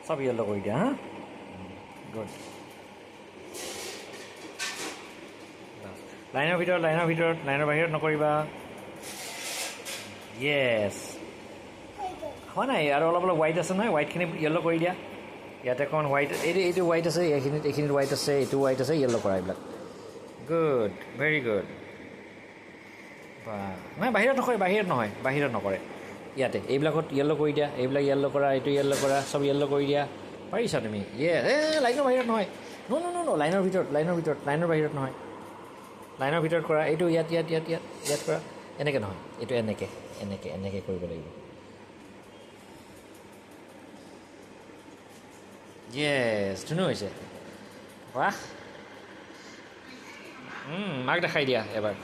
চব য়েল্ল' কৰি দিয়া হা গুড লাইনৰ ভিতৰত লাইনৰ বাহিৰত নকৰিবা য়েছ হয় নাই আৰু অলপ অলপ হোৱাইট আছে নহয় হোৱাইটখিনি য়েল্ল' কৰি দিয়া ইয়াতে অকণমান হোৱাইট এইটো হোৱাইট আছে এইখিনিত হোৱাইট আছে এইটো হোৱাইট আছে য়েল্ল' কৰা এইবিলাক গুড ভেৰি গুড বা নাই বাহিৰত নকৰে ইয়াতে এইবিলাকত য়েল্ল' কৰি দিয়া এইবিলাক য়েল্ল' কৰা এইটো য়েল্ল' কৰা চব য়েল্ল' কৰি দিয়া পাৰিছা তুমি লাইনৰ বাহিৰত নহয় লাইনৰ বাহিৰত নহয় লাইনৰ ভিতৰত কৰা এইটো ইয়াত কৰা এনেকৈ নহয় এইটো এনেকৈ কৰিব লাগিব য়েছ ধুনীয়া হৈছে বাহ মাক দেখাই দিয়া এবাৰ